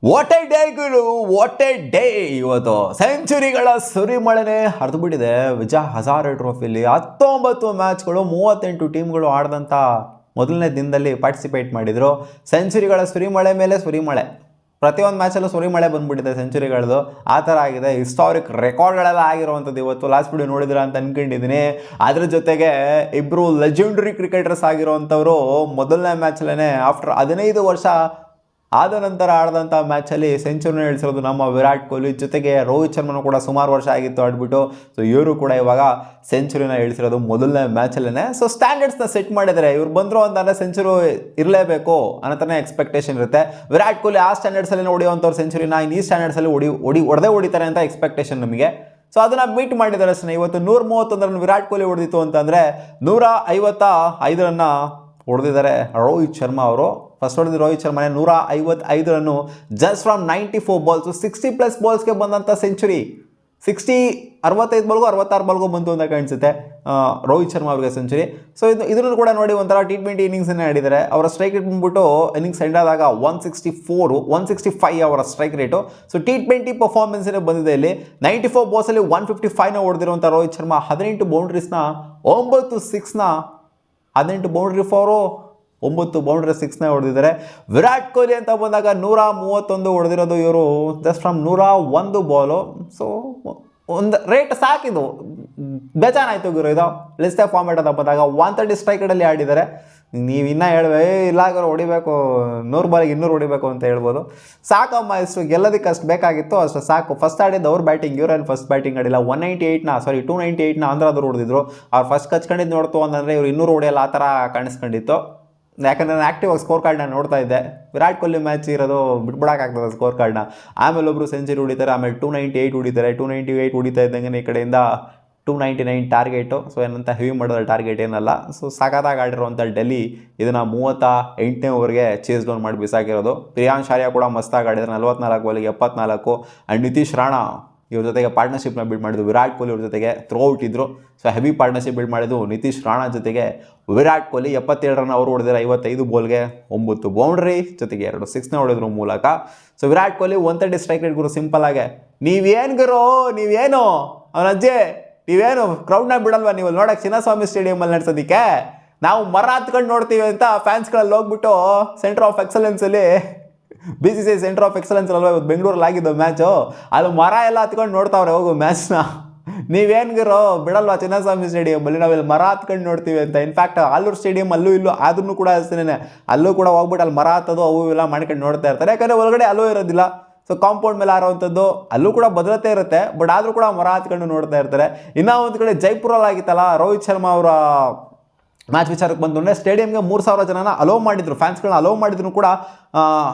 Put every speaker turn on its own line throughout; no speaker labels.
What A day Guru, what A day. ಇವತ್ತು ಸೆಂಚುರಿಗಳ ಸುರಿಮಳೆನೆ ಹರಿದು ಬಿಟ್ಟಿದೆ ವಿಜಯ್ ಹಜಾರೆ ಟ್ರೋಫಿಲಿ. 19 ಮ್ಯಾಚ್ಗಳು 38 ಟೀಮ್ಗಳು ಆಡಿದಂಥ ಮೊದಲನೇ ದಿನದಲ್ಲಿ ಪಾರ್ಟಿಸಿಪೇಟ್ ಮಾಡಿದರು. ಸೆಂಚುರಿಗಳ ಸುರಿಮಳೆ ಮೇಲೆ ಸುರಿಮಳೆ, ಪ್ರತಿಯೊಂದು ಮ್ಯಾಚಲ್ಲೂ ಸುರಿಮಳೆ ಬಂದ್ಬಿಟ್ಟಿದೆ ಸೆಂಚುರಿಗಳದು. ಆ ಥರ ಆಗಿದೆ. ಹಿಸ್ಟಾರಿಕ್ ರೆಕಾರ್ಡ್ಗಳೆಲ್ಲ ಆಗಿರುವಂಥದ್ದು ಇವತ್ತು. ಲಾಸ್ಟ್ ವಿಡಿಯೋ ನೋಡಿದ್ರ ಅಂತ ಅನ್ಕೊಂಡಿದ್ದೀನಿ. ಅದ್ರ ಜೊತೆಗೆ ಇಬ್ಬರು ಲೆಜೆಂಡರಿ ಕ್ರಿಕೆಟರ್ಸ್ ಆಗಿರುವಂಥವ್ರು ಮೊದಲನೇ ಮ್ಯಾಚಲ್ಲೇ ಆಫ್ಟರ್ 15 ವರ್ಷ ಆದ ನಂತರ ಆಡಿದಂಥ ಮ್ಯಾಚಲ್ಲಿ ಸೆಂಚುರಿನ ಇಳಿಸಿರೋದು ನಮ್ಮ ವಿರಾಟ್ ಕೊಹ್ಲಿ. ಜೊತೆಗೆ ರೋಹಿತ್ ಶರ್ಮನು ಕೂಡ ಸುಮಾರು ವರ್ಷ ಆಗಿತ್ತು ಆಡ್ಬಿಟ್ಟು. ಸೊ ಇವರು ಕೂಡ ಇವಾಗ ಸೆಂಚುರಿನ ಇಳಿಸಿರೋದು ಮೊದಲನೇ ಮ್ಯಾಚಲ್ಲೇ. ಸೊ ಸ್ಟ್ಯಾಂಡರ್ಡ್ಸ್ನ ಸೆಟ್ ಮಾಡಿದರೆ ಇವ್ರು ಬಂದರು ಅಂತಂದರೆ ಸೆಂಚುರಿ ಇರಲೇಬೇಕು ಅನ್ನೋತನೇ ಎಕ್ಸ್ಪೆಕ್ಟೇಷನ್ ಇರುತ್ತೆ. ವಿರಾಟ್ ಕೊಹ್ಲಿ ಆ ಸ್ಟ್ಯಾಂಡರ್ಡ್ಸಲ್ಲಿ ಹೊಡೆಯುವಂಥವ್ರು ಸೆಂಚುರಿನ ಈ ಸ್ಟ್ಯಾಂಡರ್ಡ್ಸಲ್ಲಿ ಹೊಡೆದಿದ್ದಾರೆ ಅಂತ ಎಕ್ಸ್ಪೆಕ್ಟೇಷನ್ ನಮಗೆ. ಸೊ ಅದನ್ನು ಮೀಟ್ ಮಾಡಿದ್ದಾರೆ ಅಷ್ಟೇ. ಇವತ್ತು 131 ವಿರಾಟ್ ಕೊಹ್ಲಿ ಹೊಡೆದಿತ್ತು ಅಂತಂದರೆ 155 ರನ್ನ ಹೊಡೆದಿದ್ದಾರೆ ರೋಹಿತ್ ಶರ್ಮಾ ಅವರು. ಫಸ್ಟ್ ಹೊಡೆದು ರೋಹಿತ್ ಶರ್ಮಾನೆ 155 ರನ್ನು ಜಸ್ಟ್ ಫ್ರಮ್ 94 ಬಾಲ್ಸು. 60+ ಬಾಲ್ಸ್ಗೆ ಬಂದಂಥ ಸೆಂಚುರಿ. 65 ಬಾಲ್ಗೂ 66 ಬಾಲ್ಗೂ ಬಂತು ಅಂತ ಕಾಣಿಸುತ್ತೆ ರೋಹಿತ್ ಶರ್ಮಾ ಅವ್ರಿಗೆ ಸೆಂಚುರಿ. ಸೊ ಇದನ್ನು ಕೂಡ ನೋಡಿ ಒಂಥರ T20 ಇನ್ನಿಂಗ್ಸನ್ನೇ ಆಡಿದ್ದಾರೆ. ಅವರ ಸ್ಟ್ರೈಕ್ ರೇಟ್ ಬಂದ್ಬಿಟ್ಟು ಇನ್ನಿಂಗ್ಸ್ ಎಂಡ್ ಆದಾಗ 165 ಅವರ ಸ್ಟ್ರೈಕ್ ರೇಟು. ಸೊ T20 ಪರ್ಫಾರ್ಮೆನ್ಸೇ ಬಂದಿದೆ ಇಲ್ಲಿ. 94 ಬಾಲ್ಸಲ್ಲಿ 155ನ ಹೊಡೆದಿರುವಂಥ ರೋಹಿತ್ ಶರ್ಮಾ 18 ಬೌಂಡ್ರೀಸ್ನ 9 ಸಿಕ್ಸ್ನ 18 ಬೌಂಡ್ರಿ ಫಾರು 9 ಬೌಂಡ್ರಿ 6ನ ಹೊಡೆದಿದ್ದಾರೆ. ವಿರಾಟ್ ಕೊಹ್ಲಿ ಅಂತ ಬಂದಾಗ 131 ಹೊಡೆದಿರೋದು ಇವರು ಜಸ್ಟ್ ಫ್ರಮ್ 101 ಬಾಲು. ಸೊ ಒಂದು ರೇಟ್ ಸಾಕಿದು, ಬೇಜಾನಾಯಿತು ಗುರು. ಇದು ಲಿಸ್ಟ್ ಫಾರ್ಮೇಟ್ ಅಂತ ಬಂದಾಗ 130 ಸ್ಟ್ರೈಕಲ್ಲಿ ಆಡಿದ್ದಾರೆ. ನೀವು ಇನ್ನೂ ಹೇಳ್ಬೇ ಇಲ್ಲಾಗರು ಹೊಡಿಬೇಕು, 100 ಬಾಲಿಗೆ 200 ಹೊಡಿಬೇಕು ಅಂತ ಹೇಳ್ಬೋದು. ಸಾಕಮ್ಮ, ಇಷ್ಟು ಗೆಲ್ಲೋದಕ್ಕೆ ಅಷ್ಟು ಬೇಕಾಗಿತ್ತು, ಅಷ್ಟು ಸಾಕು. ಫಸ್ಟ್ ಆಡಿದ್ದು ಅವ್ರು ಬ್ಯಾಟಿಂಗ್, ಇವರಲ್ಲಿ ಫಸ್ಟ್ ಬ್ಯಾಟಿಂಗ್ ಆಡಿಲ್ಲ. 298ನ ಆಂಧ್ರದವ್ರು ಹೊಡೆದಿದ್ರು. ಅವ್ರು ಫಸ್ಟ್ ಕಚ್ಕೊಂಡಿದ್ದು ನೋಡ್ತು ಅಂತಂದರೆ ಇವ್ರು 200 ಹೊಡೆಯಲ್ಲ ಆ ಥರ ಕಾಣಿಸ್ಕೊಂಡಿತ್ತು. ಯಾಕಂದರೆ ನಾನು ಆ್ಯಕ್ಟಿವ್ ಆಗಿ ಸ್ಕೋರ್ ಕಾರ್ಡ್ನ ನೋಡ್ತಾ ಇದ್ದೆ. ವಿರಾಟ್ ಕೊಹ್ಲಿ ಮ್ಯಾಚ್ ಇರೋದು ಬಿಟ್ಬಿಡೋಕ್ಕಾಗ್ತದೆ ಸ್ಕೋರ್ ಕಾರ್ಡ್ನ. ಆಮೇಲೆ ಒಬ್ಬರು ಸೆಂಚುರಿ ಹೊಡಿತಾರೆ, ಆಮೇಲೆ 298 ಹೊಡಿತಾರೆ. 298 ಹೊಡಿತಾ ಇದ್ದಂಗೆ ಈ ಕಡೆಯಿಂದ 299 ಟಾರ್ಗೆಟು. ಸೊ ಏನಂತ ಹೆವಿ ಮಾಡೋದು ಟಾರ್ಗೆಟ್ ಏನಲ್ಲ. ಸೊ ಸಖತ್ತಾಗಿ ಆಡಿರುವಂಥ ಡೆಲ್ಲಿ ಇದನ್ನು 38ನೇ ಓವರ್ಗೆ ಚೇಸ್ ಡೌನ್ ಮಾಡಿ ಬಿಸಾಕಿರೋದು. ಪ್ರಿಯಾಂಶ್ ಆರ್ಯ ಕೂಡ ಮಸ್ತಾಗಿ ಆಡಿದ್ದಾರೆ. 44 ಬಾಲಿಗೆ 74. ಆ್ಯಂಡ್ ನಿತೀಶ್ ರಾಣಾ ಇವ್ರ ಜೊತೆಗೆ ಪಾರ್ಟ್ನರ್ಶಿಪ್ನ ಬಿಲ್ಡ್ ಮಾಡಿದ್ದು ವಿರಾಟ್ ಕೊಹ್ಲಿ ಅವ್ರ ಜೊತೆಗೆ ಥ್ರೋಔಟ್ ಇದ್ದರು. ಸೊ ಹೆವಿ ಪಾರ್ಟ್ನರ್ಶಿಪ್ ಬಿಲ್ಡ್ ಮಾಡಿದ್ದು ನಿತೀಶ್ ರಾಣಾ ಜೊತೆಗೆ ವಿರಾಟ್ ಕೊಹ್ಲಿ. 77 ರನ್ ಅವರು ಹೊಡೆದಿದ್ದಾರೆ 55 ಬಾಲ್ಗೆ 9 ಬೌಂಡ್ರಿ ಜೊತೆಗೆ 2 ಸಿಕ್ಸ್ನ ಹೊಡೆದ್ರ ಮೂಲಕ. So Virat Kohli 130 strike rate ಗುರು. ಸಿಂಪಲ್ ಆಗಿ ನೀವೇನು ಗುರು, ನೀವೇನು ಅವನ ಅಜ್ಜೆ, ನೀವೇನು ಕ್ರೌಡ್ನ ಬಿಡಲ್ವಾ ನೀವು ನೋಡೋಕೆ ಚಿನ್ನಸ್ವಾಮಿ ಸ್ಟೇಡಿಯಮಲ್ಲಿ ನಡೆಸೋದಕ್ಕೆ? ನಾವು ಮರ ಹತ್ಕೊಂಡು ನೋಡ್ತೀವಿ ಅಂತ ಫ್ಯಾನ್ಸ್ಗಳಲ್ಲಿ ಹೋಗ್ಬಿಟ್ಟು ಸೆಂಟರ್ ಆಫ್ ಎಕ್ಸಲೆನ್ಸಲ್ಲಿ BCCI ಸೆಂಟರ್ ಆಫ್ ಎಕ್ಸಲೆನ್ಸ್ ಅಲ್ವಾ ಇವತ್ತು ಬೆಂಗಳೂರಲ್ಲಿ ಆಗಿದ್ದು ಮ್ಯಾಚು. ಅದು ಮರ ಎಲ್ಲ ಹತ್ಕೊಂಡು ನೋಡ್ತಾವ್ರೆ ಹೋಗು ಮ್ಯಾಚ್ನ. ನೀವೇನ್ಗಿರೋ ಬಿಡಲ್ವಾ ಚಿನ್ನಸ್ವಾಮಿ ಸ್ಟೇಡಿಯಮಲ್ಲಿ? ನಾವೆಲ್ಲಿ ಮರ ಹತ್ಕೊಂಡು ನೋಡ್ತೀವಿ ಅಂತ. ಇನ್ಫ್ಯಾಕ್ಟ್ ಆಲೂರು ಸ್ಟೇಡಿಯಂ ಅಲ್ಲೂ ಇಲ್ಲೂ ಆದ್ರೂ ಕೂಡ ಅಷ್ಟೇನೆ, ಅಲ್ಲೂ ಕೂಡ ಹೋಗ್ಬಿಟ್ಟು ಅಲ್ಲಿ ಮರ ಹತ್ತೋದು ಅವು ಎಲ್ಲ ಮಾಡ್ಕೊಂಡು ನೋಡ್ತಾ ಇರ್ತಾರೆ. ಯಾಕಂದರೆ ಒಳಗಡೆ ಅಲ್ಲೂ ಇರೋದಿಲ್ಲ. ಸೊ ಕಾಂಪೌಂಡ್ ಮೇಲೆ ಆರೋವಂಥದ್ದು ಅಲ್ಲೂ ಕೂಡ ಭದ್ರತೆ ಇರುತ್ತೆ, ಬಟ್ ಆದರೂ ಕೂಡ ಮರ ಹತ್ಕೊಂಡು ನೋಡ್ತಾ ಇರ್ತಾರೆ. ಇನ್ನೂ ಒಂದು ಕಡೆ ಜೈಪುರಲ್ಲಿ ಆಗಿತ್ತಲ್ಲ ರೋಹಿತ್ ಶರ್ಮಾ ಅವರ ಮ್ಯಾಚ್ ವಿಚಾರಕ್ಕೆ ಬಂದು ಸ್ಟೇಡಿಯಂಗೆ 3000 ಜನನ ಅಲೋ ಮಾಡಿದ್ರು, ಫ್ಯಾನ್ಸ್ಗಳನ್ನ ಅಲೋ ಮಾಡಿದ್ರು ಕೂಡ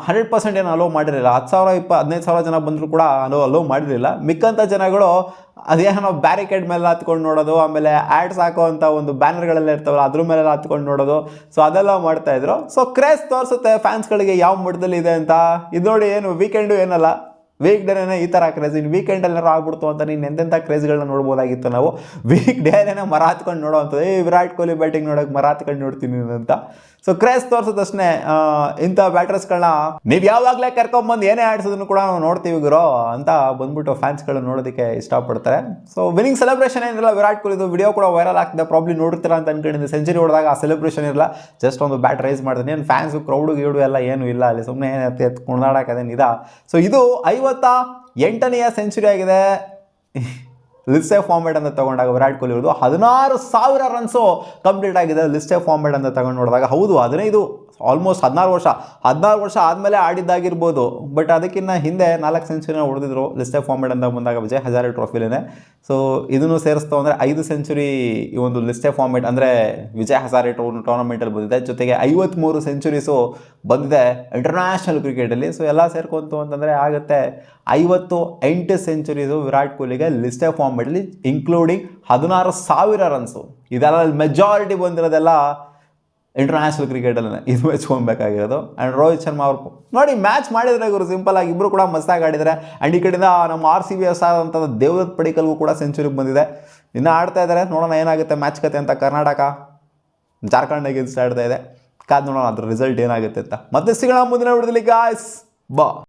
100% ಏನು ಅಲೋ ಮಾಡಿರಲಿಲ್ಲ. 10,000 15,000 ಜನ ಬಂದರೂ ಕೂಡ ಅಲೋ ಮಾಡಿರಲಿಲ್ಲ. ಮಿಕ್ಕಂಥ ಜನಗಳು ಅದೇನೋ ಬ್ಯಾರಿಕೇಡ್ ಮೇಲೆ ಹತ್ಕೊಂಡು ನೋಡೋದು, ಆಮೇಲೆ ಆ್ಯಡ್ಸ್ ಹಾಕೋವಂಥ ಒಂದು ಬ್ಯಾನರ್ಗಳೆಲ್ಲ ಇರ್ತಾವಲ್ಲ ಅದ್ರ ಮೇಲೆಲ್ಲ ಹತ್ಕೊಂಡು ನೋಡೋದು. ಸೊ ಅದೆಲ್ಲ ಮಾಡ್ತಾಯಿದ್ರು. ಸೊ ಕ್ರೇಜ್ ತೋರಿಸುತ್ತೆ ಫ್ಯಾನ್ಸ್ಗಳಿಗೆ ಯಾವ ಮಟ್ಟದಲ್ಲಿ ಇದೆ ಅಂತ. ಇದು ನೋಡಿ, ಏನು ವೀಕೆಂಡು ಏನಲ್ಲ, ವೀಕ್ ಡೇನೇ ಈ ಥರ ಕ್ರೇಜ್. ಇನ್ನು ವೀಕೆಂಡಲ್ಲಾರು ಆಗ್ಬಿಡ್ತು ಅಂತ ನೀನು ಎಂತೆಂಥ ಕ್ರೇಜ್ಗಳನ್ನ ನೋಡ್ಬೋದಾಗಿತ್ತು ನಾವು. ವೀಕ್ ಡೇನೇ ಮರ ಹತ್ಕೊಂಡು ನೋಡೋವಂಥದ್ದು. ವಿರಾಟ್ ಕೊಹ್ಲಿ ಬ್ಯಾಟಿಂಗ್ ನೋಡೋಕೆ ಮರ ಹತ್ಕೊಂಡು ನೋಡ್ತೀನಿ ಅಂತ. ಸೊ ಕ್ರೇಜ್ ತೋರಿಸೋದಷ್ಟೇ. ಇಂಥ ಬ್ಯಾಟರ್ಸ್ಗಳನ್ನ ನೀವು ಯಾವಾಗಲೇ ಕರ್ಕೊಂಬಂದು ಏನೇ ಆಡಿಸೋದನ್ನು ಕೂಡ ನಾವು ನೋಡ್ತೀವಿ ಗುರು ಅಂತ ಬಂದ್ಬಿಟ್ಟು ಫ್ಯಾನ್ಸ್ಗಳು ನೋಡೋದಕ್ಕೆ ಇಷ್ಟಪಡ್ತಾರೆ. ಸೊ ವಿನಿಂಗ್ ಸೆಲೆಬ್ರೇಷನ್ ಏನಿಲ್ಲ ವಿರಾಟ್ ಕೊಹ್ಲಿದು. ವಿಡಿಯೋ ಕೂಡ ವೈರಲ್ ಆಗ್ತಿದೆ, ಪ್ರಾಬ್ಲಿ ನೋಡ್ತೀರಾ ಅಂತ ಅನ್ಕೊಂಡಿದ್ದೆ. ಸೆಂಚುರಿ ಹೊಡೆದಾಗ ಆ ಸೆಲೆಬ್ರೇಷನ್ ಇರಲ್ಲ, ಜಸ್ಟ್ ಒಂದು ಬ್ಯಾಟ್ ರೈಸ್ ಮಾಡ್ತೀನಿ. ಏನು ಫ್ಯಾನ್ಸು ಕ್ರೌಡು ಗೀಡು ಎಲ್ಲ ಏನೂ ಇಲ್ಲ ಅಲ್ಲಿ, ಸುಮ್ಮನೆ ಏನು ಕುಣಿದಾಡೋಕ್ಕದೇನಿದೆ. ಸೊ ಇದು 58ನೇ ಸೆಂಚುರಿ ಆಗಿದೆ ಲಿಸ್ಟ್ ಎ ಫಾರ್ಮೇಟ್ ಅಂತ ತಗೊಂಡಾಗ ವಿರಾಟ್ ಕೊಹ್ಲಿ ಅವ್ರದ್ದು. 16,000 ರನ್ಸು ಕಂಪ್ಲೀಟ್ ಆಗಿದೆ ಲಿಸ್ಟ್ ಎ ಫಾರ್ಮೇಟ್ ಅಂತ ತಗೊಂಡು ನೋಡಿದಾಗ. ಹೌದು, 15 ಆಲ್ಮೋಸ್ಟ್ 16 ವರ್ಷ ಆದಮೇಲೆ ಆಡಿದ್ದಾಗಿರ್ಬೋದು, ಬಟ್ ಅದಕ್ಕಿಂತ ಹಿಂದೆ 4 ಸೆಂಚುರಿನ ಹೊಡೆದಿದ್ರು ಲಿಸ್ಟ್ ಎ ಫಾರ್ಮೇಟ್ ಅಂತ ಬಂದಾಗ ವಿಜಯ್ ಹಜಾರೆ ಟ್ರೋಫಿಲೇನೆ. ಸೊ ಇದನ್ನು ಸೇರಿಸ್ತಾ ಅಂದರೆ 5 ಸೆಂಚುರಿ ಈ ಒಂದು ಲಿಸ್ಟ್ ಎ ಫಾರ್ಮೇಟ್ ಅಂದರೆ ವಿಜಯ್ ಹಜಾರೆ ಟೂರ್ನಮೆಂಟಲ್ಲಿ ಬಂದಿದೆ. ಜೊತೆಗೆ 53 ಸೆಂಚುರೀಸು ಬಂದಿದೆ ಇಂಟರ್ನ್ಯಾಷನಲ್ ಕ್ರಿಕೆಟಲ್ಲಿ. ಸೊ ಎಲ್ಲ ಸೇರ್ಕೊಂತು ಅಂತಂದರೆ ಆಗುತ್ತೆ 58 ಸೆಂಚುರೀಸು ವಿರಾಟ್ ಕೊಹ್ಲಿಗೆ ಲಿಸ್ಟ್ ಎ ಫಾರ್ಮೇಟಲ್ಲಿ, ಇನ್ಕ್ಲೂಡಿಂಗ್ 16,000 ರನ್ಸು. ಇದೆಲ್ಲ ಮೆಜಾರಿಟಿ ಬಂದಿರೋದೆಲ್ಲ ಇಂಟರ್ನ್ಯಾಷನಲ್ ಕ್ರಿಕೆಟಲ್ಲೇ. ಇದು ಮೆಚ್ಕೊಬೇಕಾಗಿರೋದು. ಆ್ಯಂಡ್ ರೋಹಿತ್ ಶರ್ಮಾ ಅವರು ನೋಡಿ ಮ್ಯಾಚ್ ಮಾಡಿದರೆ ಗುರು ಸಿಂಪಲ್ ಆಗಿ ಇಬ್ಬರು ಕೂಡ ಮಸ್ತಾಗಿ ಆಡಿದ್ದಾರೆ. ಆ್ಯಂಡ್ ಈ ಕಡೆಯಿಂದ ನಮ್ಮ RCB ಆದಂಥ ದೇವದತ್ ಪಡಿಕಲ್ಗೂ ಕೂಡ ಸೆಂಚುರಿಗೆ ಬಂದಿದೆ. ಇನ್ನೂ ಆಡ್ತಾ ಇದ್ದಾರೆ, ನೋಡೋಣ ಏನಾಗುತ್ತೆ ಮ್ಯಾಚ್ ಕತೆ ಅಂತ. ಕರ್ನಾಟಕ ಜಾರ್ಖಂಡ್ ಅಗೇನ್ಸ್ಟ್ ಆಡ್ತಾ ಇದೆ, ಕಾದು ನೋಡೋಣ ಅದ್ರ ರಿಸಲ್ಟ್ ಏನಾಗುತ್ತೆ ಅಂತ. ಮತ್ತೆ ಸಿಗೋಣ ಮುಂದಿನ ವಿಡಿಯೋದಲ್ಲಿ ಗಾಯ್ಸ್. ಬಾ.